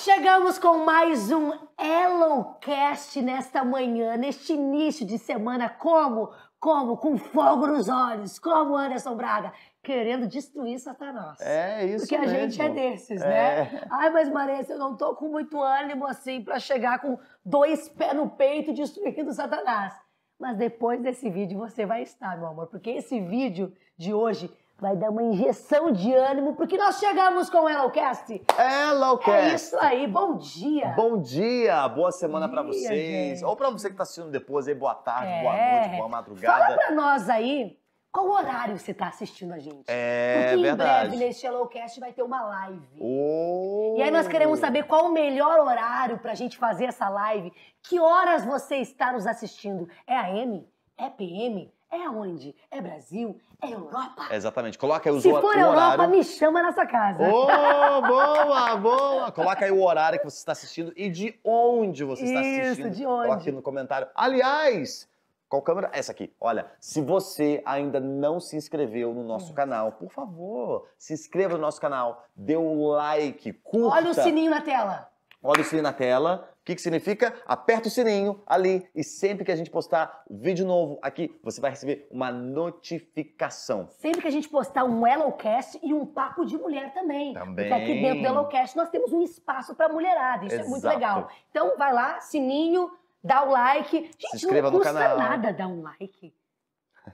chegamos com mais um Elocast nesta manhã, neste início de semana, como? Com fogo nos olhos, como Anderson Braga, querendo destruir Satanás. É isso Porque mesmo. a gente é desses, né? Ai, mas Maressa, eu não tô com muito ânimo assim pra chegar com 2 pés no peito destruindo Satanás. Mas depois desse vídeo você vai estar, meu amor, porque esse vídeo de hoje vai dar uma injeção de ânimo, porque nós chegamos com o Elocast. Elocast. É isso aí, bom dia. Bom dia, boa semana pra vocês. Gente. Ou pra você que tá assistindo depois aí, boa tarde, É. boa noite, boa madrugada. Fala pra nós aí, qual horário você tá assistindo a gente? É porque verdade. em breve neste Elocast vai ter uma live. Oh. E aí nós queremos saber qual o melhor horário pra gente fazer essa live. Que horas você está nos assistindo? É AM? É PM? É aonde? É Brasil? É Europa? Exatamente, coloca aí o Se horário. for Europa, me chama na sua casa. Oh, boa, boa. Coloca aí o horário que você está assistindo e de onde você está assistindo. Isso, de onde? Coloca aqui no comentário. Aliás, qual câmera? Essa aqui. Olha, se você ainda não se inscreveu no nosso canal, por favor, se inscreva no nosso canal, dê um like, curta. Olha o sininho na tela. Olha o sininho na tela. O que significa? Aperta o sininho ali e sempre que a gente postar vídeo novo aqui, você vai receber uma notificação. Sempre que a gente postar um Elocast e um papo de mulher também. Porque aqui dentro do Elocast nós temos um espaço para mulherada. Isso é muito legal. Então vai lá, sininho, dá o like. Gente, se inscreva não no custa canal. nada dar um like.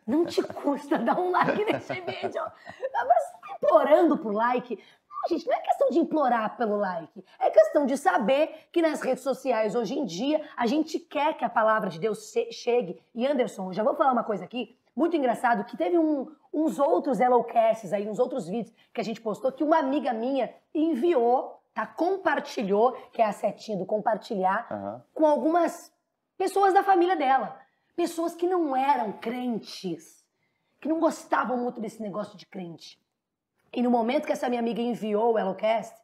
Não te custa dar um like nesse vídeo. Agora você tá implorando por like. Gente, não é questão de implorar pelo like, é questão de saber que nas redes sociais hoje em dia a gente quer que a palavra de Deus chegue. E Anderson, eu já vou falar uma coisa aqui, muito engraçado, que teve uns outros Elocasts aí, uns outros vídeos que a gente postou, que uma amiga minha enviou, tá? Compartilhou, que é a setinha do compartilhar, com algumas pessoas da família dela. Pessoas que não eram crentes, que não gostavam muito desse negócio de crente. E no momento que essa minha amiga enviou o Elocast,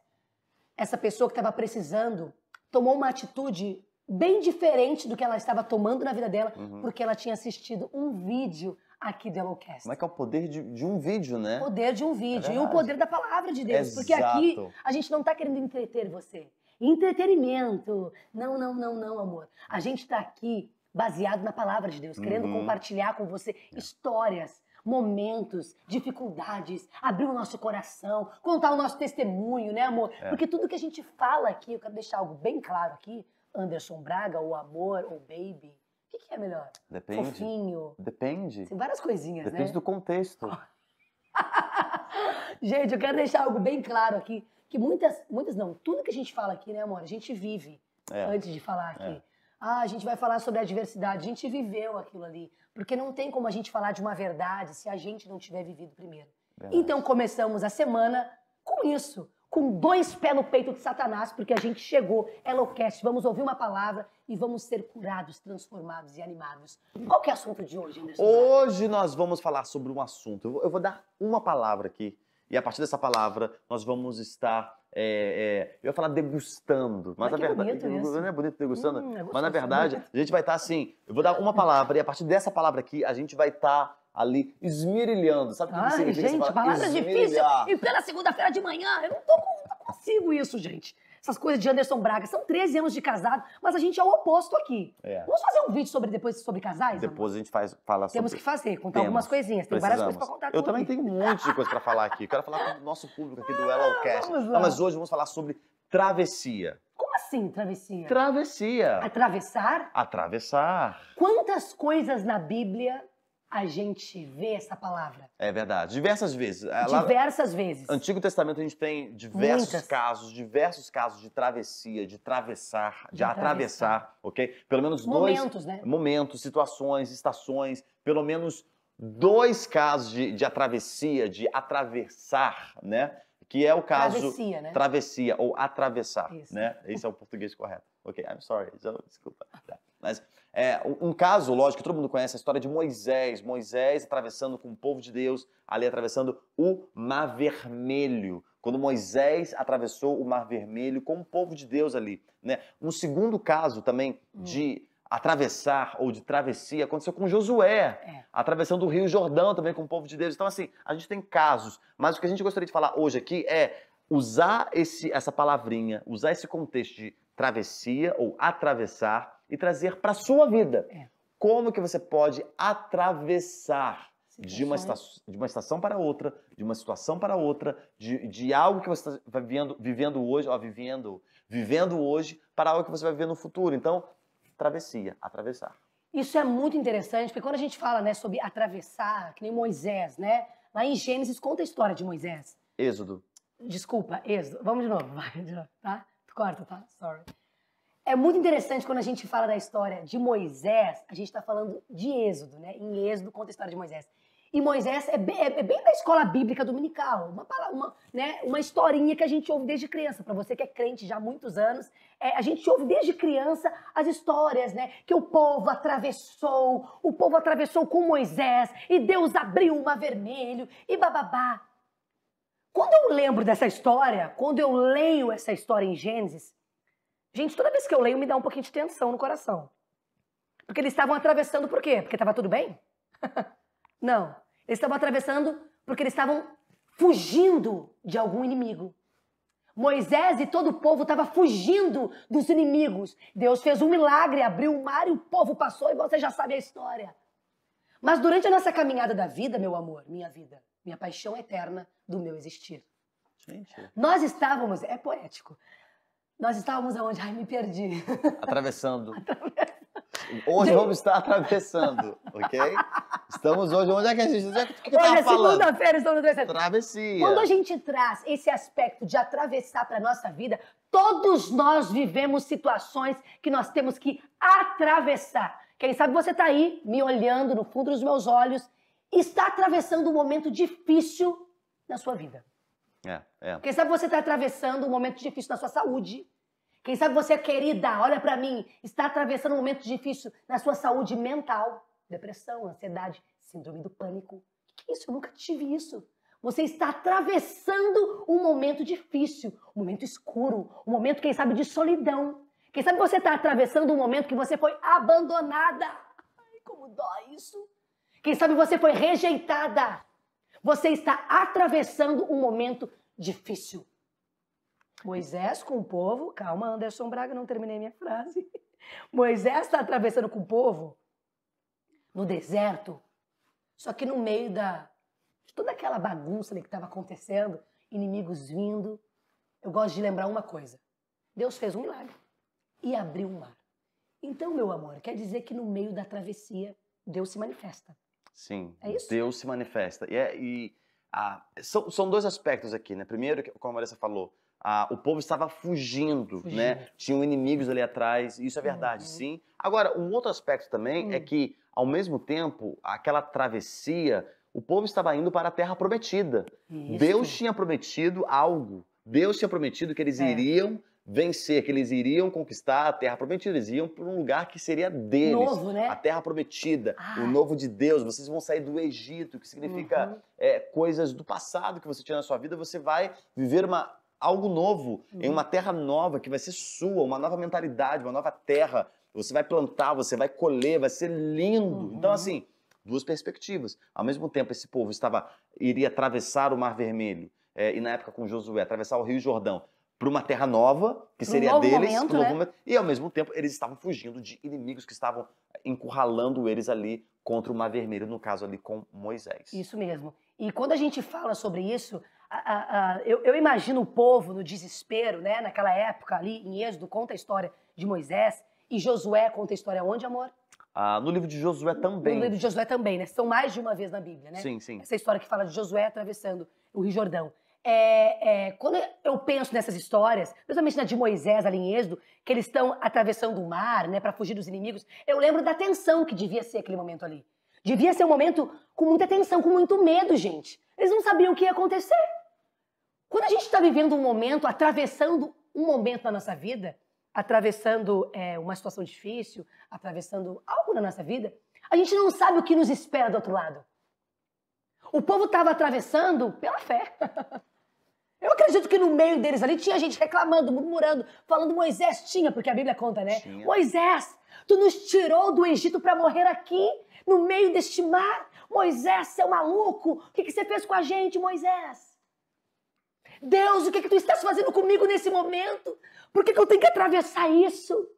essa pessoa que estava precisando tomou uma atitude bem diferente do que ela estava tomando na vida dela, porque ela tinha assistido um vídeo aqui do Elocast. Como é que é o poder de um vídeo, né? O poder de um vídeo. É e o poder da palavra de Deus. Exato. Porque aqui a gente não está querendo entreter você. Entretenimento. Não, amor. A gente está aqui baseado na palavra de Deus, querendo compartilhar com você histórias, momentos, dificuldades, abrir o nosso coração, contar o nosso testemunho, né, amor? Porque tudo que a gente fala aqui, eu quero deixar algo bem claro aqui, Anderson Braga, ou amor, ou baby, o que é melhor? Depende. Fofinho? Depende. Tem várias coisinhas, né? Depende do contexto. Gente, eu quero deixar algo bem claro aqui, que muitas não, tudo que a gente fala aqui, né, amor, a gente vive antes de falar aqui. Ah, a gente vai falar sobre a diversidade, a gente viveu aquilo ali. Porque não tem como a gente falar de uma verdade se a gente não tiver vivido primeiro. Verdade. Então começamos a semana com isso, com 2 pés no peito de Satanás, porque a gente chegou, Elocast, vamos ouvir uma palavra e vamos ser curados, transformados e animados. Qual que é o assunto de hoje, Anderson? Hoje nós vamos falar sobre um assunto. Eu vou dar uma palavra aqui. E a partir dessa palavra, nós vamos estar, eu ia falar degustando, mas na verdade, não é bonito degustando? Mas na verdade, a gente vai estar assim, eu vou dar uma palavdrae a partir dessa palavra aqui, a gente vai estar ali esmerilhando. Sabe o que significa? Gente, palavra difícil. E pela segunda-feira de manhã, eu não consigo isso, gente. Essas coisas de Anderson Braga, são 13 anos de casado, mas a gente é o oposto aqui. Vamos fazer um vídeo depois sobre casais? Depois amor? A gente fala sobre... Temos que fazer, contar algumas coisinhas. Tem várias coisas pra contar. Eu também tenho um monte de coisa pra falar aqui. Eu quero falar com o nosso público aqui do Elocast. Mas hoje vamos falar sobre travessia. Como assim, travessia? Travessia. Atravessar? Atravessar. Quantas coisas na Bíblia a gente vê essa palavra? É verdade. Diversas vezes. Diversas vezes. No Antigo Testamento a gente tem diversos casos de travessia, de travessar, de atravessar, ok? Pelo menos momentos, né? Momentos, situações, estações, pelo menos 2 casos de travessia, de atravessar, né? Que é o caso... Travessia, né? Travessia, ou atravessar, isso. né? Esse é o português correto. Ok, I'm sorry. Desculpa. Mas um caso, lógico, que todo mundo conhece a história de Moisés. Moisés atravessando com o povo de Deus, ali atravessando o Mar Vermelho. Quando Moisés atravessou o Mar Vermelho com o povo de Deus ali, né? Um segundo caso também de atravessar ou de travessia aconteceu com Josué, atravessando o Rio Jordão também com o povo de Deus. Então, assim, a gente tem casos, mas o que a gente gostaria de falar hoje aqui é usar essa palavrinha, usar esse contexto de travessia ou atravessar e trazer para sua vida. Como que você pode atravessar de uma estação para outra, de uma situação para outra, de algo que você está vivendo hoje para algo que você vai viver no futuro. Então, travessia, atravessar. Isso é muito interessante, porque quando a gente fala, né, sobre atravessar, que nem Moisés, né? Lá em Gênesis conta a história de Moisés. Êxodo. Desculpa, Êxodo. Vamos de novo, vai, tá? Corta, tá? Sorry. É muito interessante quando a gente fala da história de Moisés, a gente está falando de Êxodo, né? Em Êxodo conta a história de Moisés. E Moisés é bem da escola bíblica dominical, uma historinha que a gente ouve desde criança. Para você que é crente já há muitos anos, a gente ouve desde criança as histórias, né? Que o povo atravessou com Moisés e Deus abriu o mar vermelho e bababá. Quando eu lembro dessa história, quando eu leio essa história em Gênesis, gente, toda vez que eu leio me dá um pouquinho de tensão no coração. Porque eles estavam atravessando por quê? Porque estava tudo bem? Não. Eles estavam atravessando porque eles estavam fugindo de algum inimigo. Moisés e todo o povo estavam fugindo dos inimigos. Deus fez um milagre, abriu o mar e o povo passou e você já sabe a história. Mas durante a nossa caminhada da vida, meu amor, minha vida, minha paixão eterna do meu existir. Gente. Nós estávamos, é poético, nós estávamos aonde? Ai, me perdi. Atravessando. Hoje vamos estar atravessando, ok? Estamos hoje, onde é que a gente... O que hoje é falando? Segunda-feira, estamos atravessando. Travessia. Quando a gente traz esse aspecto de atravessar para a nossa vida, todos nós vivemos situações que nós temos que atravessar. Quem sabe você está aí, me olhando no fundo dos meus olhos, e está atravessando um momento difícil na sua vida. Quem sabe você está atravessando um momento difícil na sua saúde. Quem sabe você, querida, olha pra mim, está atravessando um momento difícil na sua saúde mental. Depressão, ansiedade, síndrome do pânico. O que é isso? Eu nunca tive isso. Você está atravessando um momento difícil, um momento escuro, um momento, quem sabe, de solidão. Quem sabe você está atravessando um momento que você foi abandonada. Ai, como dói isso. Quem sabe você foi rejeitada. Você está atravessando um momento difícil. Moisés com o povo... Calma, Anderson Braga, não terminei minha frase. Moisés está atravessando com o povo no deserto, só que no meio de toda aquela bagunça ali que estava acontecendo, inimigos vindo. Eu gosto de lembrar uma coisa. Deus fez um milagre e abriu o mar. Então, meu amor, quer dizer que no meio da travessia, Deus se manifesta. Sim, é isso? Deus se manifesta. São dois aspectos aqui, né? Primeiro, como a Marissa falou, o povo estava fugindo, né? Tinham inimigos ali atrás, isso é verdade, sim. Agora, um outro aspecto também é que, ao mesmo tempo, aquela travessia, o povo estava indo para a Terra Prometida. Isso. Deus tinha prometido algo. Deus tinha prometido que eles iriam vencer, que eles iriam conquistar a Terra Prometida. Eles iam para um lugar que seria deles. Novo, né? A Terra Prometida, o novo de Deus. Vocês vão sair do Egito, que significa coisas do passado que você tinha na sua vida. Você vai viver algo novo, em uma terra nova, que vai ser sua, uma nova mentalidade, uma nova terra. Você vai plantar, você vai colher, vai ser lindo. Então, assim, duas perspectivas. Ao mesmo tempo, esse povo iria atravessar o Mar Vermelho, e na época com Josué, atravessar o Rio Jordão, para uma terra nova, que seria deles, momento, né? momento, e ao mesmo tempo eles estavam fugindo de inimigos que estavam encurralando eles ali contra o Mar Vermelho, no caso ali com Moisés. Isso mesmo. E quando a gente fala sobre isso, eu imagino o povo no desespero, né? Naquela época ali, em Êxodo, conta a história de Moisés, e Josué conta a história onde, amor? No livro de Josué também. No livro de Josué também, né? São mais de uma vez na Bíblia, né? Sim, sim. Essa história que fala de Josué atravessando o Rio Jordão. Quando eu penso nessas histórias, principalmente na de Moisés ali em Êxodo, que eles estão atravessando o mar, né, para fugir dos inimigos, eu lembro da tensão que devia ser aquele momento ali. Devia ser um momento com muita tensão, com muito medo, gente. Eles não sabiam o que ia acontecer. Quando a gente está vivendo um momento, atravessando um momento na nossa vida, atravessando uma situação difícil, atravessando algo na nossa vida, a gente não sabe o que nos espera do outro lado. O povo estava atravessando pela fé. Eu acredito que no meio deles ali tinha gente reclamando, murmurando, falando Moisés, porque a Bíblia conta, né? Tinha. Moisés, tu nos tirou do Egito para morrer aqui, no meio deste mar. Moisés, seu maluco, o que você fez com a gente, Moisés? Deus, o que tu estás fazendo comigo nesse momento? Por que eu tenho que atravessar isso?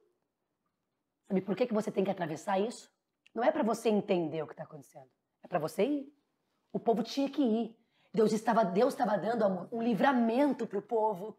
Sabe por que você tem que atravessar isso? Não é para você entender o que está acontecendo. É para você ir. O povo tinha que ir. Deus estava dando, amor, um livramento para o povo.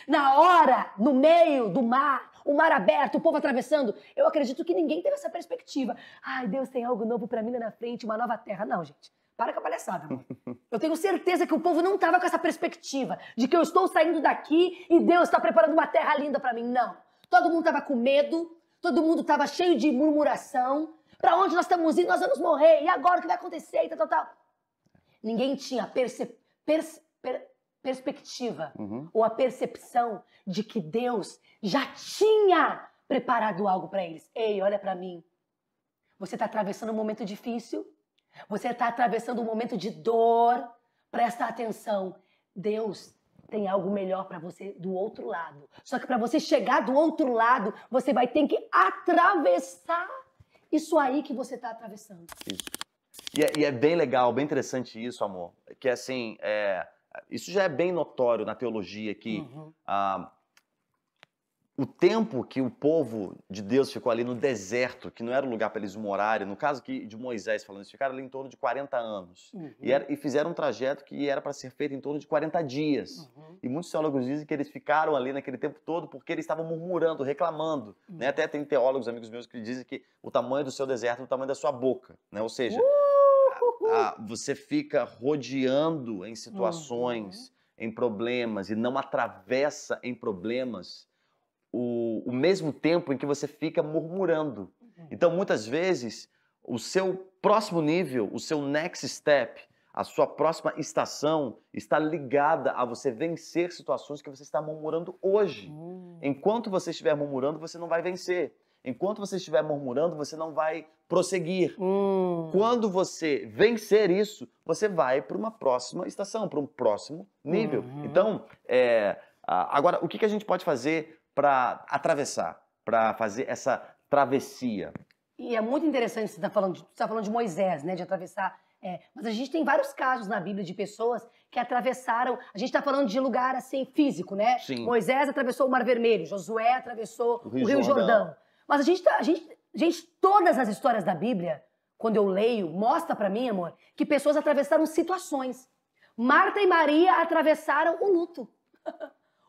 Na hora, no meio do mar, o mar aberto, o povo atravessando. Eu acredito que ninguém teve essa perspectiva. Ai, Deus tem algo novo para mim lá na frente, uma nova terra. Não, gente. Para com a palhaçada, amor. Eu tenho certeza que o povo não estava com essa perspectiva de que eu estou saindo daqui e Deus está preparando uma terra linda para mim. Não. Todo mundo estava com medo. Todo mundo estava cheio de murmuração. Para onde nós estamos indo? Nós vamos morrer. E agora o que vai acontecer? E tal. Ninguém tinha perspectiva ou a percepção de que Deus já tinha preparado algo para eles. Ei, olha para mim. Você está atravessando um momento difícil. Você está atravessando um momento de dor. Presta atenção. Deus tem algo melhor para você do outro lado. Só que para você chegar do outro lado, você vai ter que atravessar isso aí que você está atravessando. Isso. E é bem legal, bem interessante isso, amor. Que assim, isso já é bem notório na teologia que o tempo que o povo de Deus ficou ali no deserto, que não era o lugar para eles morarem, no caso de Moisés falando isso, ficaram ali em torno de 40 anos. E fizeram um trajeto que era para ser feito em torno de 40 dias. E muitos teólogos dizem que eles ficaram ali naquele tempo todo porque eles estavam murmurando, reclamando. Né? Até tem teólogos, amigos meus, que dizem que o tamanho do seu deserto é o tamanho da sua boca. Né? Ou seja, você fica rodeando em situações, em problemas, e não atravessa em problemas o mesmo tempo em que você fica murmurando. Então, muitas vezes, o seu próximo nível, o seu next step, a sua próxima estação está ligada a você vencer situações que você está murmurando hoje. Enquanto você estiver murmurando, você não vai vencer. Enquanto você estiver murmurando, você não vai prosseguir. Quando você vencer isso, você vai para uma próxima estação, para um próximo nível. Então, agora, o que a gente pode fazer para atravessar, para fazer essa travessia? E é muito interessante você está falando de Moisés, né, de atravessar. Mas a gente tem vários casos na Bíblia de pessoas que atravessaram. A gente está falando de lugar assim físico, né? Sim. Moisés atravessou o Mar Vermelho, Josué atravessou o Rio Jordão. Mas todas as histórias da Bíblia, quando eu leio, mostra para mim, amor, que pessoas atravessaram situações. Marta e Maria atravessaram o luto.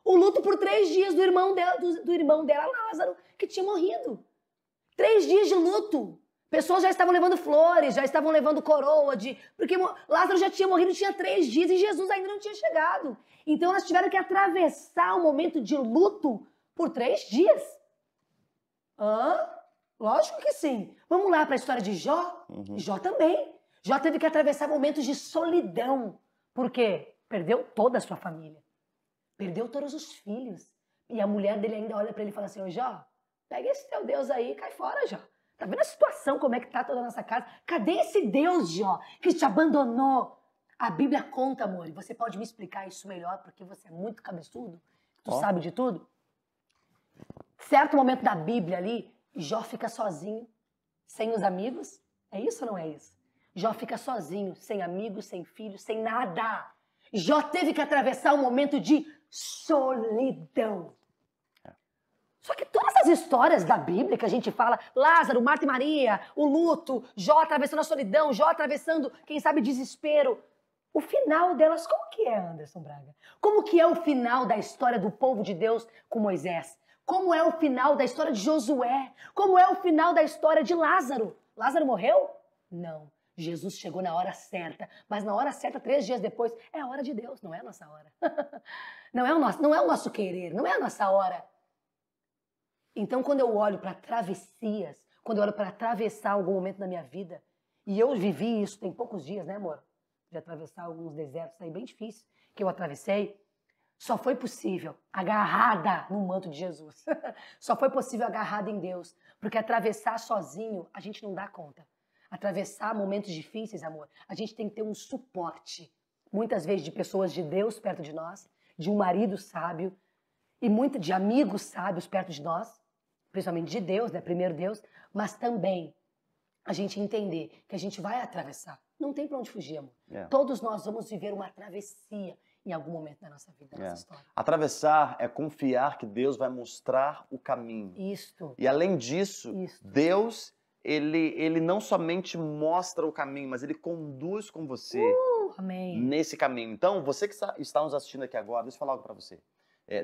O luto por 3 dias do irmão dela, Lázaro, que tinha morrido. 3 dias de luto. Pessoas já estavam levando flores, já estavam levando coroa, porque Lázaro já tinha morrido, tinha 3 dias e Jesus ainda não tinha chegado. Então elas tiveram que atravessar um momento de luto por 3 dias. Lógico que sim. Vamos lá para a história de Jó. Jó também. Jó teve que atravessar momentos de solidão. Por quê? Perdeu toda a sua família. Perdeu todos os filhos. E a mulher dele ainda olha para ele e fala assim, ô Jó, pega esse teu Deus aí e cai fora, Jó. Tá vendo a situação, como é que tá toda a nossa casa? Cadê esse Deus, Jó, que te abandonou? A Bíblia conta, amor, e você pode me explicar isso melhor, porque você é muito cabeçudo, tu sabe de tudo. Certo momento da Bíblia ali, Jó fica sozinho, sem os amigos. É isso ou não é isso? Jó fica sozinho, sem amigos, sem filhos, sem nada. Jó teve que atravessar um momento de solidão. Só que todas as histórias da Bíblia que a gente fala, Lázaro, Marta e Maria, o luto, Jó atravessando a solidão, Jó atravessando, quem sabe, desespero. O final delas, como que é, Anderson Braga? Como que é o final da história do povo de Deus com Moisés? Como é o final da história de Josué? Como é o final da história de Lázaro? Lázaro morreu? Não. Jesus chegou na hora certa, mas na hora certa, 3 dias depois, é a hora de Deus, não é a nossa hora. Não é o nosso querer, não é a nossa hora. Então, quando eu olho para travessias, quando eu olho para atravessar algum momento da minha vida, e eu vivi isso tem poucos dias, né, amor? De atravessar alguns desertos aí bem difíceis que eu atravessei, só foi possível agarrada no manto de Jesus. Só foi possível agarrada em Deus, porque atravessar sozinho a gente não dá conta. Atravessar momentos difíceis, amor, a gente tem que ter um suporte, muitas vezes de pessoas de Deus perto de nós, de um marido sábio, e de amigos sábios perto de nós, principalmente de Deus, né? Primeiro Deus, mas também a gente entender que a gente vai atravessar. Não tem para onde fugir, amor. Todos nós vamos viver uma travessia em algum momento da nossa vida, da nossa história. Atravessar é confiar que Deus vai mostrar o caminho. Isto. E além disso, Deus, ele não somente mostra o caminho, mas ele conduz com você amém. nesse caminho. Então, você que está nos assistindo aqui agora, deixa eu falar algo para você.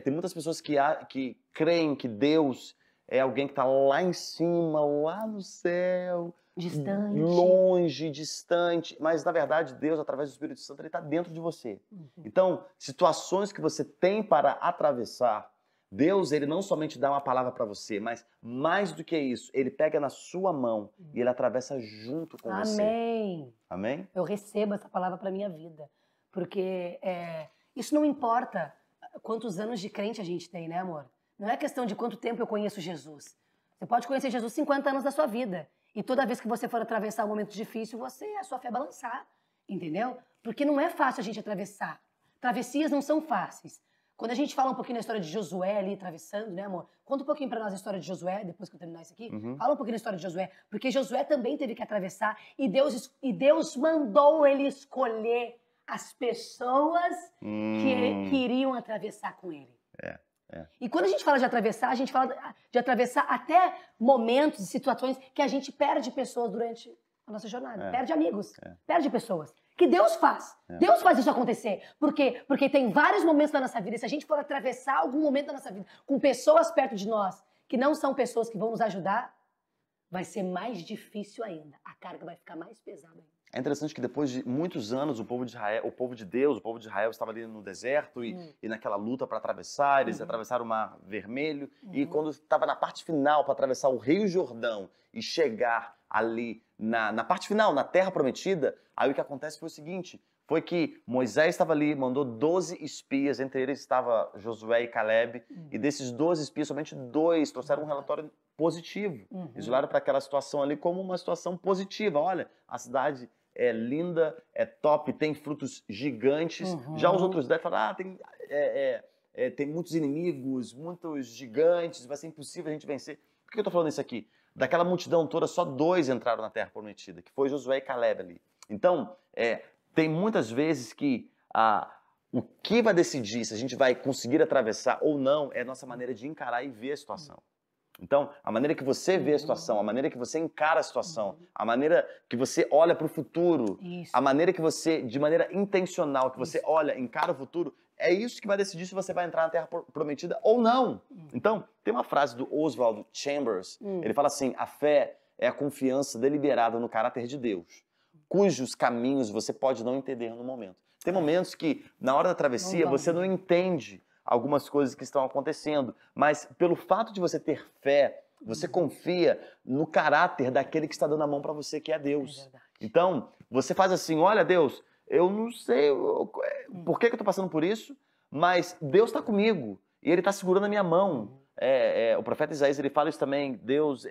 Tem muitas pessoas que creem que Deus é alguém que está lá em cima, lá no céu, distante, longe, distante, mas na verdade Deus, através do Espírito Santo, ele está dentro de você. Então, situações que você tem para atravessar, Deus, ele não somente dá uma palavra para você, mas mais do que isso, ele pega na sua mão e ele atravessa junto com você. Amém. Amém? Eu recebo essa palavra para minha vida, porque isso não importa quantos anos de crente a gente tem, né, amor? Não é questão de quanto tempo eu conheço Jesus. Você pode conhecer Jesus 50 anos da sua vida. E toda vez que você for atravessar um momento difícil, a sua fé balançar. Entendeu? Porque não é fácil a gente atravessar. Travessias não são fáceis. Quando a gente fala um pouquinho da história de Josué ali atravessando, né, amor? Conta um pouquinho pra nós a história de Josué, depois que eu terminar isso aqui. Fala um pouquinho da história de Josué. Porque Josué também teve que atravessar e Deus mandou ele escolher as pessoas que iriam atravessar com ele. E quando a gente fala de atravessar, a gente fala de atravessar até momentos e situações que a gente perde pessoas durante a nossa jornada. Perde amigos, perde pessoas. Que Deus faz. Deus faz isso acontecer. Por quê? Porque tem vários momentos da nossa vida. E se a gente for atravessar algum momento da nossa vida com pessoas perto de nós que não são pessoas que vão nos ajudar, vai ser mais difícil ainda. A carga vai ficar mais pesada ainda. É interessante que depois de muitos anos, o povo de Israel estava ali no deserto e naquela luta para atravessar, eles atravessaram o Mar Vermelho, e quando estava na parte final para atravessar o Rio Jordão e chegar ali na parte final, na Terra Prometida, aí o que acontece foi o seguinte, foi que Moisés estava ali, mandou 12 espias, entre eles estava Josué e Caleb, e desses 12 espias, somente 2 trouxeram um relatório positivo. Eles olharam para aquela situação ali como uma situação positiva. Olha, a cidade é linda, é top, tem frutos gigantes. Já os outros 10 falaram, tem muitos inimigos, muitos gigantes, vai ser impossível a gente vencer. Por que eu estou falando isso aqui? Daquela multidão toda, só 2 entraram na Terra Prometida, que foi Josué e Caleb ali. Então, tem muitas vezes que o que vai decidir se a gente vai conseguir atravessar ou não é a nossa maneira de encarar e ver a situação. Então, a maneira que você vê a situação, a maneira que você encara a situação, a maneira que você olha para o futuro, a maneira que você, de maneira intencional, que você olha, encara o futuro, é isso que vai decidir se você vai entrar na Terra Prometida ou não. Então, tem uma frase do Oswald Chambers, ele fala assim, a fé é a confiança deliberada no caráter de Deus, cujos caminhos você pode não entender no momento. Tem momentos que, na hora da travessia, você não entende algumas coisas que estão acontecendo, mas pelo fato de você ter fé, você confia no caráter daquele que está dando a mão para você, que é Deus. Então, você faz assim, olha Deus, eu não sei por que eu estou passando por isso, mas Deus está comigo e Ele está segurando a minha mão. O profeta Isaías, ele fala isso também, Deus,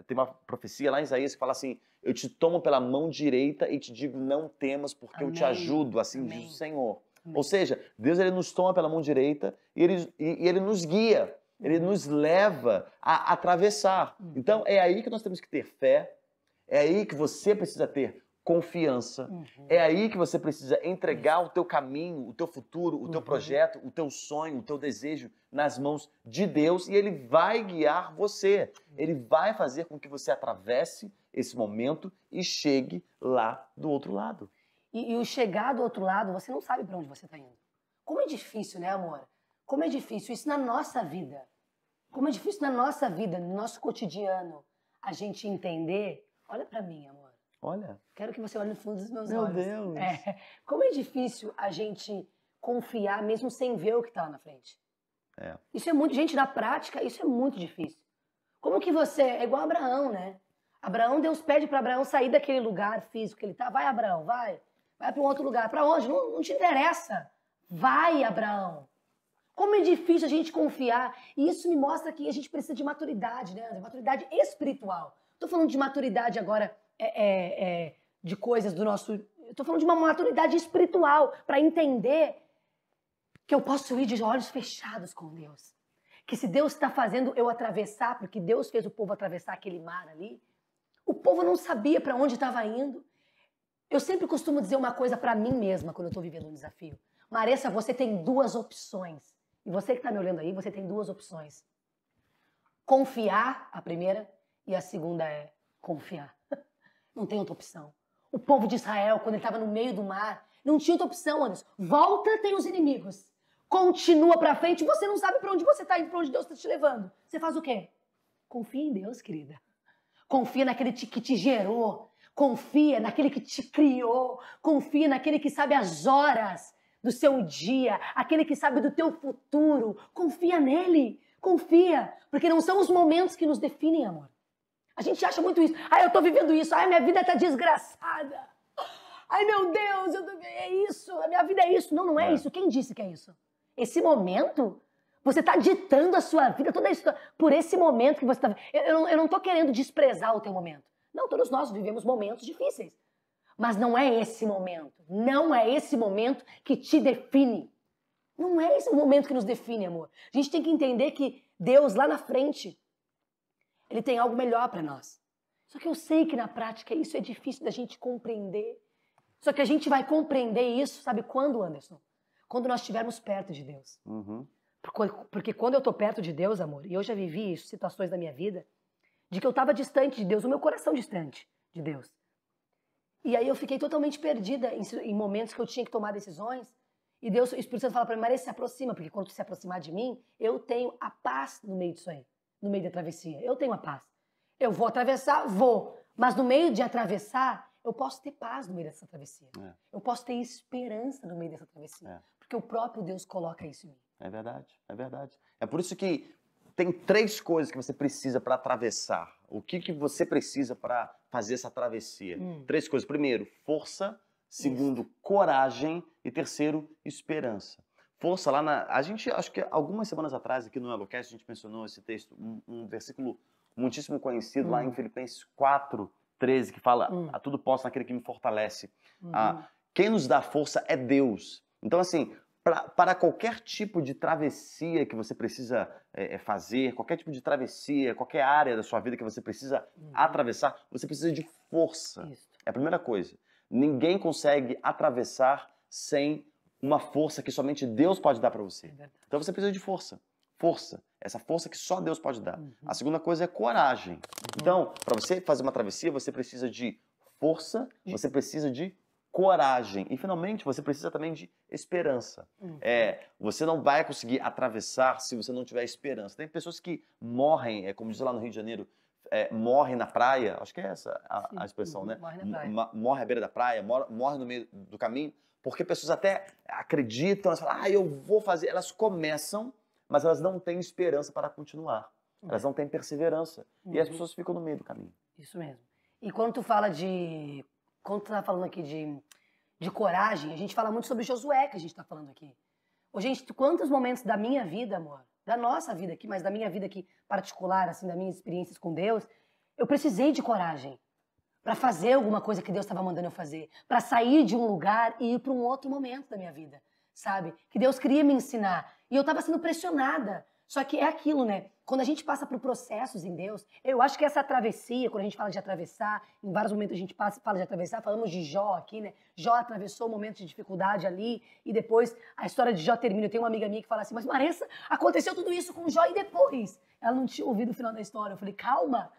tem uma profecia lá em Isaías que fala assim, eu te tomo pela mão direita e te digo não temas porque eu te ajudo, assim diz o Senhor. Ou seja, Deus ele nos toma pela mão direita e ele nos guia, ele nos leva a atravessar. Então é aí que nós temos que ter fé, é aí que você precisa ter confiança, é aí que você precisa entregar o teu caminho, o teu futuro, o teu projeto, o teu sonho, o teu desejo nas mãos de Deus e Ele vai guiar você. Ele vai fazer com que você atravesse esse momento e chegue lá do outro lado. E o chegar do outro lado, você não sabe para onde você está indo. Como é difícil, né, amor? Como é difícil isso na nossa vida. Como é difícil na nossa vida, no nosso cotidiano, a gente entender. Olha para mim, amor. Olha. Quero que você olhe no fundo dos meus Meu olhos. Deus. Como é difícil a gente confiar mesmo sem ver o que está lá na frente. Isso é muito... Gente, na prática, isso é muito difícil. Como que você... É igual a Abraão, né? Abraão, Deus pede para Abraão sair daquele lugar físico que ele está. Vai, Abraão, vai. Vai para um outro lugar. Para onde? Não te interessa. Vai, Abraão. Como é difícil a gente confiar. E isso me mostra que a gente precisa de maturidade, né? De maturidade espiritual. Estou falando de maturidade agora, de coisas do nosso... Estou falando de uma maturidade espiritual para entender que eu posso ir de olhos fechados com Deus. Que se Deus está fazendo eu atravessar, porque Deus fez o povo atravessar aquele mar ali, o povo não sabia para onde estava indo. Eu sempre costumo dizer uma coisa para mim mesma quando eu estou vivendo um desafio. Maressa, você tem duas opções. E você que está me olhando aí, você tem duas opções. Confiar, a primeira, e a segunda é confiar. Não tem outra opção. O povo de Israel, quando ele estava no meio do mar, não tinha outra opção, Anderson. Volta, tem os inimigos. Continua pra frente, você não sabe pra onde você tá indo, pra onde Deus está te levando. Você faz o quê? Confia em Deus, querida. Confia naquele que te gerou. Confia naquele que te criou. Confia naquele que sabe as horas do seu dia. Aquele que sabe do teu futuro. Confia nele. Confia. Porque não são os momentos que nos definem, amor. A gente acha muito isso. Ai, eu tô vivendo isso. Ai, minha vida tá desgraçada. Ai, meu Deus, é isso. A minha vida é isso. Não, não é isso. Quem disse que é isso? Esse momento, você tá ditando a sua vida, toda a história, por esse momento que você tá... Eu não tô querendo desprezar o teu momento. Não, todos nós vivemos momentos difíceis. Mas não é esse momento. Não é esse momento que te define. Não é esse o momento que nos define, amor. A gente tem que entender que Deus, lá na frente, Ele tem algo melhor para nós. Só que eu sei que na prática isso é difícil da gente compreender. Só que a gente vai compreender isso, sabe quando, Anderson? Quando nós estivermos perto de Deus. Uhum. Porque quando eu tô perto de Deus, amor, e eu já vivi isso, situações da minha vida, de que eu tava distante de Deus, o meu coração distante de Deus. E aí eu fiquei totalmente perdida em momentos que eu tinha que tomar decisões. E Deus, o Espírito Santo fala para mim, Marisa, se aproxima, porque quando tu se aproximar de mim, eu tenho a paz no meio disso aí, no meio da travessia. Eu tenho a paz. Eu vou atravessar? Vou. Mas no meio de atravessar, eu posso ter paz no meio dessa travessia. Eu posso ter esperança no meio dessa travessia. Porque o próprio Deus coloca isso em mim. É verdade, é verdade. É por isso que tem 3 coisas que você precisa para atravessar. O que você precisa para fazer essa travessia? 3 coisas. Primeiro, força. Segundo, coragem. E terceiro, esperança. Força lá na... A gente, acho que algumas semanas atrás, aqui no Elocast, a gente mencionou esse texto, um versículo muitíssimo conhecido lá em Filipenses 4:13, que fala, a tudo posso naquele que me fortalece. Quem nos dá força é Deus. Então, assim, para qualquer tipo de travessia que você precisa fazer, qualquer tipo de travessia, qualquer área da sua vida que você precisa atravessar, você precisa de força. Isso. É a primeira coisa. Ninguém consegue atravessar sem uma força que somente Deus pode dar para você. Então você precisa de força. Força. Essa força que só Deus pode dar. A segunda coisa é coragem. Então, para você fazer uma travessia, você precisa de força, você precisa de coragem. E, finalmente, você precisa também de esperança. Você não vai conseguir atravessar se você não tiver esperança. Tem pessoas que morrem, como diz lá no Rio de Janeiro, morrem na praia, acho que é essa a expressão, né? Morre na praia. Morre à beira da praia, morre no meio do caminho, porque pessoas até acreditam, elas falam, eu vou fazer. Elas começam, mas elas não têm esperança para continuar. Elas não têm perseverança. E as pessoas ficam no meio do caminho. Isso mesmo. E quando tu fala quando tu tá falando aqui de coragem, a gente fala muito sobre Josué, que a gente tá falando aqui. Ô, gente, quantos momentos da minha vida, amor, da nossa vida aqui, mas da minha vida aqui particular, assim, das minhas experiências com Deus, eu precisei de coragem para fazer alguma coisa que Deus estava mandando eu fazer, para sair de um lugar e ir para um outro momento da minha vida, sabe? Que Deus queria me ensinar. E eu estava sendo pressionada. Só que é aquilo, né? Quando a gente passa por processos em Deus, eu acho que essa travessia, quando a gente fala de atravessar, em vários momentos a gente fala de atravessar, falamos de Jó aqui, né? Jó atravessou um momento de dificuldade ali e depois a história de Jó termina. Eu tenho uma amiga minha que fala assim, mas Maressa, aconteceu tudo isso com Jó e depois? Ela não tinha ouvido o final da história. Eu falei, calma,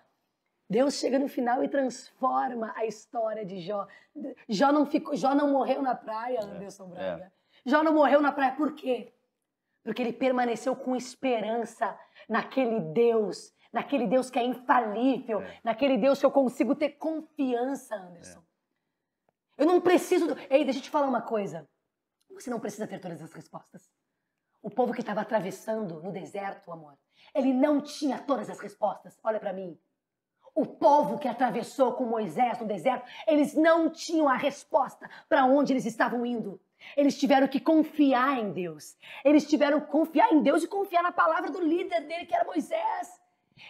Deus chega no final e transforma a história de Jó. Jó não morreu na praia, Anderson Braga. Jó não morreu na praia, por quê? Porque ele permaneceu com esperança naquele Deus que é infalível, naquele Deus que eu consigo ter confiança, Anderson. Eu não preciso... Ei, deixa eu te falar uma coisa. Você não precisa ter todas as respostas. O povo que estava atravessando no deserto, amor, ele não tinha todas as respostas. Olha pra mim. O povo que atravessou com Moisés no deserto, eles não tinham a resposta para onde eles estavam indo. Eles tiveram que confiar em Deus. Eles tiveram que confiar em Deus e confiar na palavra do líder dele, que era Moisés.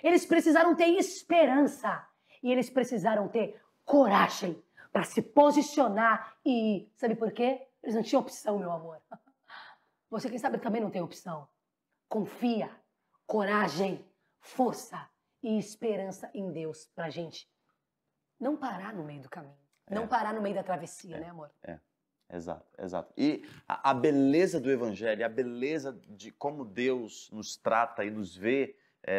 Eles precisaram ter esperança. E eles precisaram ter coragem para se posicionar e... Sabe por quê? Eles não tinham opção, meu amor. Você, quem sabe, também não tem opção. Confia, coragem, força e esperança em Deus pra gente não parar no meio do caminho. Não parar no meio da travessia, né, amor? Exato, exato. E a beleza do evangelho, a beleza de como Deus nos trata e nos vê,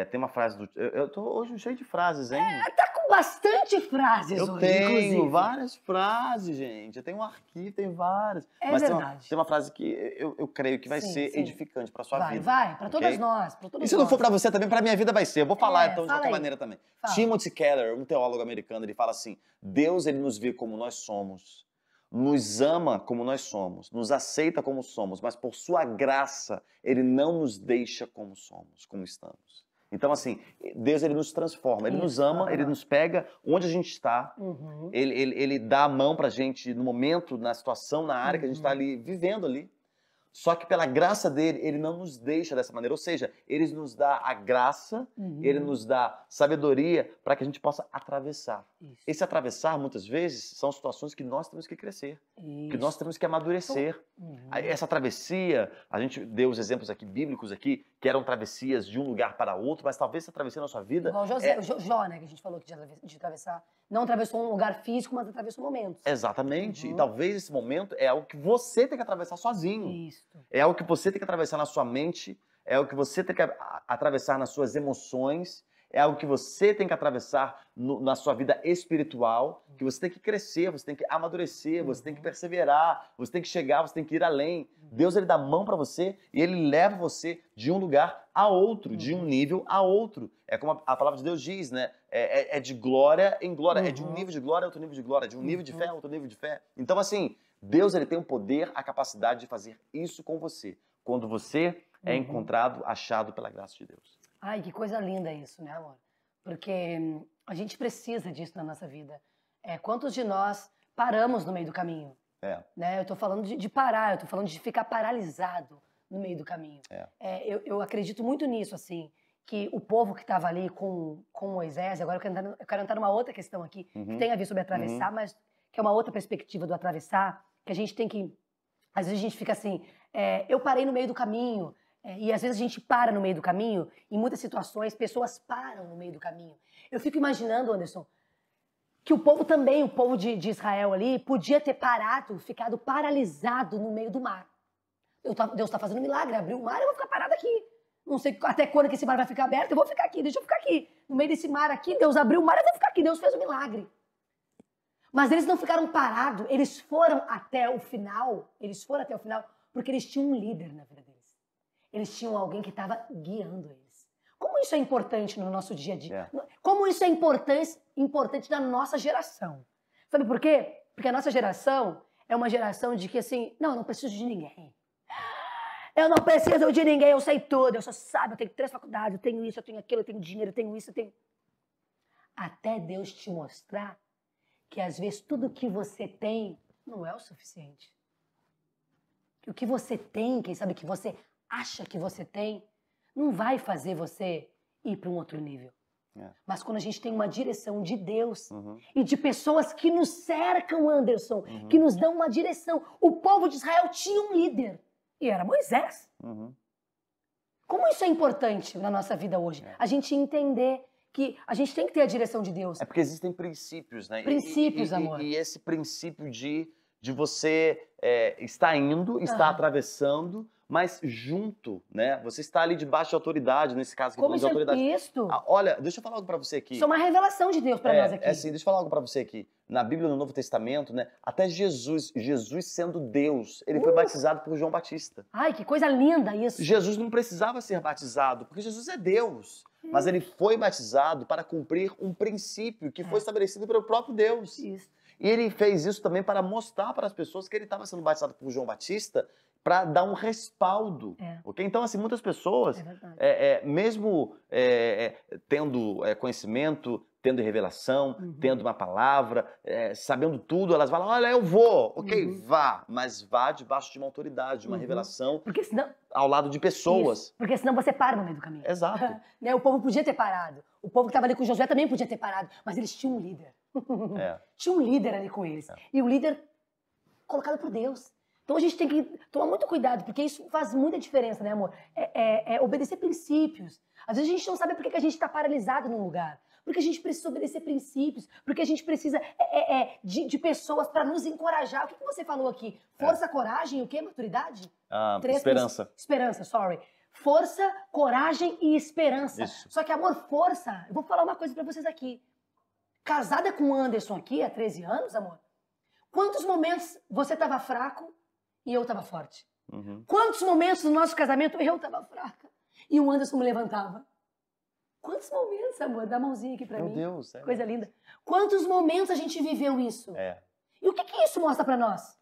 tem uma frase do... Eu tô hoje cheio de frases, hein? Tá com bastante frases Eu hoje, tenho inclusive. várias frases, gente. Eu tenho um arquivo, tem várias. É Mas verdade. tem uma frase que eu creio que vai Sim, ser sim. edificante para sua Vai, vida. vai, para todas ok? nós, para todos E se não nós. for para você também, para minha vida vai ser. Eu vou falar então de fala qualquer aí. maneira também. Fala. Timothy Keller, um teólogo americano, ele fala assim: Deus, ele nos vê como nós somos, nos ama como nós somos, nos aceita como somos, mas por sua graça ele não nos deixa como somos, como estamos. Então, assim, Deus, ele nos transforma, ele nos ama, ele nos pega onde a gente está, ele dá a mão pra gente no momento, na situação, na área que a gente está ali, vivendo ali. Só que pela graça dele, ele não nos deixa dessa maneira. Ou seja, ele nos dá a graça, ele nos dá sabedoria para que a gente possa atravessar. Isso. Esse atravessar, muitas vezes, são situações que nós temos que crescer, que nós temos que amadurecer. Essa travessia, a gente deu os exemplos aqui bíblicos aqui, que eram travessias de um lugar para outro, mas talvez essa travessia na sua vida... Igual o Jó, né, que a gente falou que de atravessar. Não atravessou um lugar físico, mas atravessou momentos. Exatamente. E talvez esse momento é algo que você tem que atravessar sozinho. Isso. É algo que você tem que atravessar na sua mente, é algo que você tem que atravessar nas suas emoções, é algo que você tem que atravessar na sua vida espiritual, que você tem que crescer, você tem que amadurecer, você tem que perseverar, você tem que chegar, você tem que ir além. Deus, ele dá a mão para você e ele leva você de um lugar a outro, de um nível a outro. É como a palavra de Deus diz, né? É de glória em glória, é de um nível de glória a outro nível de glória, de um nível de fé a outro nível de fé. Então, assim, Deus, ele tem o poder, a capacidade de fazer isso com você, quando você é encontrado, achado pela graça de Deus. Ai, que coisa linda isso, né, amor? Porque a gente precisa disso na nossa vida. Quantos de nós paramos no meio do caminho? Né? Eu tô falando de parar, eu tô falando de ficar paralisado no meio do caminho. Eu acredito muito nisso, assim, que o povo que estava ali com Moisés, agora eu quero entrar numa outra questão aqui, que tem a ver sobre atravessar, mas que é uma outra perspectiva do atravessar, que a gente tem que... Às vezes a gente fica assim, eu parei no meio do caminho, e às vezes a gente para no meio do caminho, em muitas situações, pessoas param no meio do caminho. Eu fico imaginando, Anderson, que o povo também, o povo de Israel ali, podia ter parado, ficado paralisado no meio do mar. Deus está fazendo um milagre, abriu o mar, eu vou ficar parado aqui. Não sei até quando que esse mar vai ficar aberto, eu vou ficar aqui, deixa eu ficar aqui. No meio desse mar aqui, Deus abriu o mar, eu vou ficar aqui, Deus fez um milagre. Mas eles não ficaram parados, eles foram até o final, porque eles tinham um líder na vida deles. Eles tinham alguém que estava guiando eles. Como isso é importante no nosso dia a dia? Como isso é importante na nossa geração? Sabe por quê? Porque a nossa geração é uma geração de que assim, não, eu não preciso de ninguém. Eu não preciso de ninguém, eu sei tudo, eu só sabe, eu tenho 3 faculdades, eu tenho isso, eu tenho aquilo, eu tenho dinheiro, eu tenho isso, eu tenho... Até Deus te mostrar que às vezes tudo que você tem não é o suficiente. Que o que você tem, quem sabe que você acha que você tem, não vai fazer você ir para um outro nível. Mas quando a gente tem uma direção de Deus e de pessoas que nos cercam, Anderson, que nos dão uma direção. O povo de Israel tinha um líder e era Moisés. Como isso é importante na nossa vida hoje? A gente entender que a gente tem que ter a direção de Deus. É porque existem princípios, né? Princípios, amor. E esse princípio de você estar indo, estar atravessando, mas junto, né? Você está ali debaixo de autoridade, nesse caso aqui, Como de autoridade. Isso? Olha, deixa eu falar algo para você aqui. Isso é uma revelação de Deus para nós aqui. Assim, deixa eu falar algo para você aqui. Na Bíblia, no Novo Testamento, né? Até Jesus sendo Deus, ele foi batizado por João Batista. Ai, que coisa linda isso. Jesus não precisava ser batizado, porque Jesus é Deus. Mas ele foi batizado para cumprir um princípio que foi estabelecido pelo próprio Deus. Isso. E ele fez isso também para mostrar para as pessoas que ele estava sendo batizado por João Batista para dar um respaldo. Okay? Então, assim, muitas pessoas, mesmo tendo conhecimento, tendo revelação, tendo uma palavra, sabendo tudo, elas falam, olha, eu vou, ok, vá, mas vá debaixo de uma autoridade, de uma revelação, porque senão, ao lado de pessoas. Isso, porque senão você para no meio do caminho. Exato. Né? O povo podia ter parado. O povo que estava ali com Josué também podia ter parado, mas eles tinham um líder. Tinha um líder ali com eles. E o líder colocado por Deus. Então a gente tem que tomar muito cuidado, porque isso faz muita diferença, né, amor? Obedecer princípios. Às vezes a gente não sabe por que a gente está paralisado num lugar. Porque a gente precisa obedecer princípios, porque a gente precisa de pessoas para nos encorajar. O que você falou aqui? Força, coragem, o quê? Maturidade? Esperança. Esperança, sorry. Força, coragem e esperança. Isso. Só que, amor, força... Eu vou falar uma coisa pra vocês aqui. Casada com o Anderson aqui há 13 anos, amor, quantos momentos você tava fraco e eu tava forte? Uhum. Quantos momentos no nosso casamento eu tava fraca e o Anderson me levantava? Quantos momentos, amor? Dá a mãozinha aqui pra mim. Meu Deus. Coisa linda. Quantos momentos a gente viveu isso? E o que isso mostra pra nós?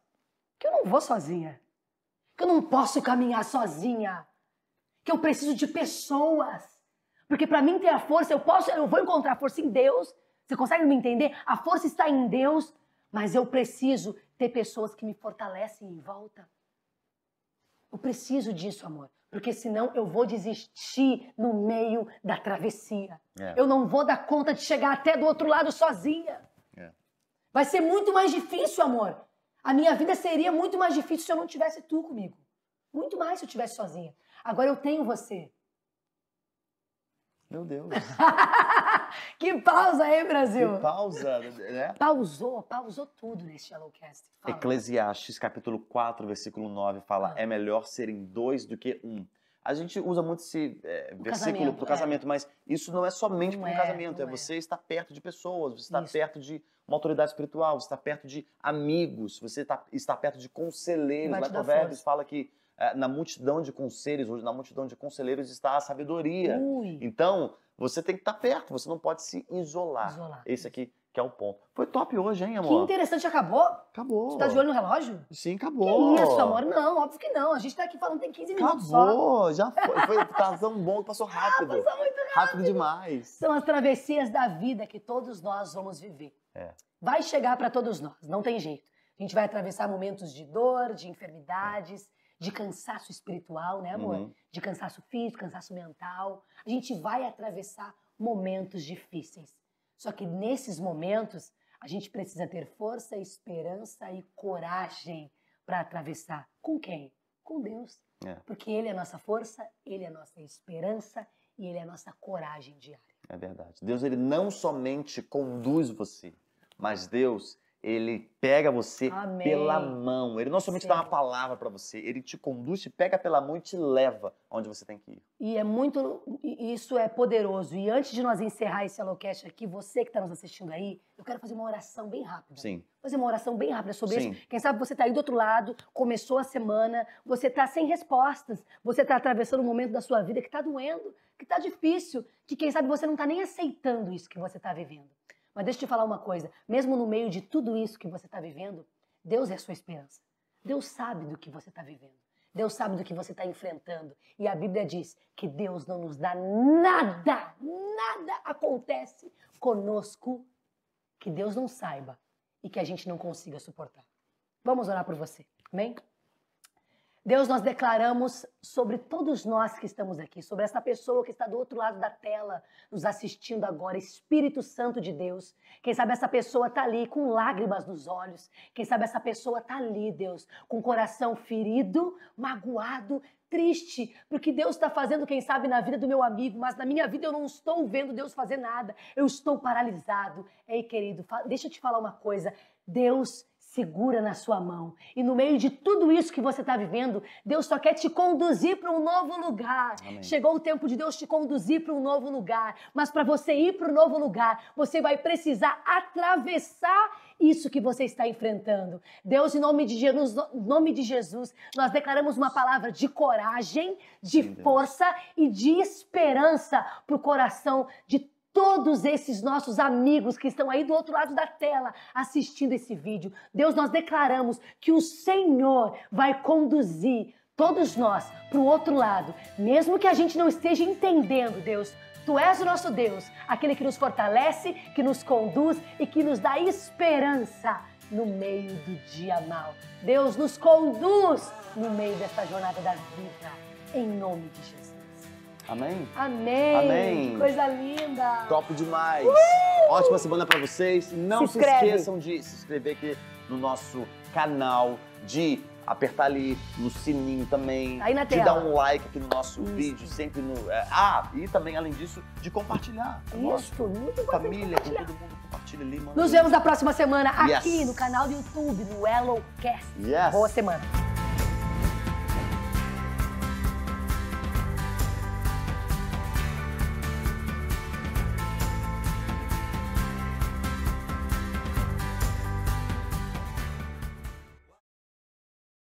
Que eu não vou sozinha. Que eu não posso caminhar sozinha. Que eu preciso de pessoas. Porque para mim ter a força, eu vou encontrar força em Deus. Você consegue me entender? A força está em Deus, mas eu preciso ter pessoas que me fortalecem em volta. Eu preciso disso, amor. Porque senão eu vou desistir no meio da travessia. Eu não vou dar conta de chegar até do outro lado sozinha. Vai ser muito mais difícil, amor. A minha vida seria muito mais difícil se eu não tivesse tu comigo. Muito mais se eu estivesse sozinha. Agora eu tenho você. Meu Deus. Que pausa, hein, Brasil? Que pausa, né? Pausou tudo nesse Shallowcast. Fala. Eclesiastes, capítulo 4, versículo 9, fala, é melhor serem dois do que um. A gente usa muito esse versículo para o casamento, mas isso não é somente para o casamento, você estar perto de pessoas, você está perto de uma autoridade espiritual, você está perto de amigos, você está perto de conselheiros. Lá em Provérbios fala que na multidão de conselheiros, hoje na multidão de conselheiros está a sabedoria. Então, você tem que estar perto, você não pode se isolar. Esse aqui que é o ponto. Foi top hoje, hein, amor? Que interessante, acabou? Acabou. Você tá de olho no relógio? Sim, acabou. Que isso, amor? Não, óbvio que não. A gente tá aqui falando tem 15 minutos só. Acabou, já foi. Tá tão bom que passou rápido. Passou muito rápido. Rápido demais. São as travessias da vida que todos nós vamos viver. Vai chegar para todos nós, não tem jeito. A gente vai atravessar momentos de dor, de enfermidades, de cansaço espiritual, né, amor? De cansaço físico, cansaço mental. A gente vai atravessar momentos difíceis. Só que nesses momentos, a gente precisa ter força, esperança e coragem para atravessar. Com quem? Com Deus. Porque Ele é a nossa força, Ele é a nossa esperança e Ele é a nossa coragem diária. É verdade. Deus, Ele não somente conduz você, mas Deus, Ele pega você pela mão. Ele não somente dá uma palavra para você, Ele te conduz, te pega pela mão e te leva onde você tem que ir. E isso é poderoso. E antes de nós encerrar esse Shallowcast aqui, você que está nos assistindo aí, eu quero fazer uma oração bem rápida. Sim. Fazer uma oração bem rápida sobre isso. Quem sabe você está aí do outro lado, começou a semana, você está sem respostas, você está atravessando um momento da sua vida que está doendo, que está difícil, que quem sabe você não está nem aceitando isso que você está vivendo. Mas deixa eu te falar uma coisa, mesmo no meio de tudo isso que você está vivendo, Deus é a sua esperança. Deus sabe do que você está vivendo. Deus sabe do que você está enfrentando. E a Bíblia diz que Deus não nos dá nada, nada acontece conosco que Deus não saiba e que a gente não consiga suportar. Vamos orar por você, amém? Deus, nós declaramos sobre todos nós que estamos aqui, sobre essa pessoa que está do outro lado da tela, nos assistindo agora, Espírito Santo de Deus. Quem sabe essa pessoa está ali com lágrimas nos olhos. Quem sabe essa pessoa está ali, Deus, com o coração ferido, magoado, triste, porque Deus está fazendo, quem sabe, na vida do meu amigo, mas na minha vida eu não estou vendo Deus fazer nada. Eu estou paralisado. Ei, querido, deixa eu te falar uma coisa. Deus segura na sua mão. E no meio de tudo isso que você está vivendo, Deus só quer te conduzir para um novo lugar. Amém. Chegou o tempo de Deus te conduzir para um novo lugar. Mas para você ir para o novo lugar, você vai precisar atravessar isso que você está enfrentando. Deus, em nome de Jesus, nós declaramos uma palavra de coragem, de força e de esperança para o coração de todos esses nossos amigos que estão aí do outro lado da tela assistindo esse vídeo. Deus, nós declaramos que o Senhor vai conduzir todos nós para o outro lado. Mesmo que a gente não esteja entendendo, Deus, Tu és o nosso Deus, aquele que nos fortalece, que nos conduz e que nos dá esperança no meio do dia mau. Deus, nos conduz no meio dessa jornada da vida, em nome de Jesus. Amém? Amém. Amém. Que coisa linda. Top demais. Ótima semana pra vocês. Não se esqueçam de se inscrever aqui no nosso canal, de apertar ali no sininho também, Aí na de tela. dar um like aqui no nosso vídeo, sempre no... e também, além disso, de compartilhar. Isso, muito importante Família, com compartilhar. todo mundo, compartilha ali, mano. Nos vemos na próxima semana aqui Yes. no canal do YouTube, no Ellocast. Yes. Boa semana.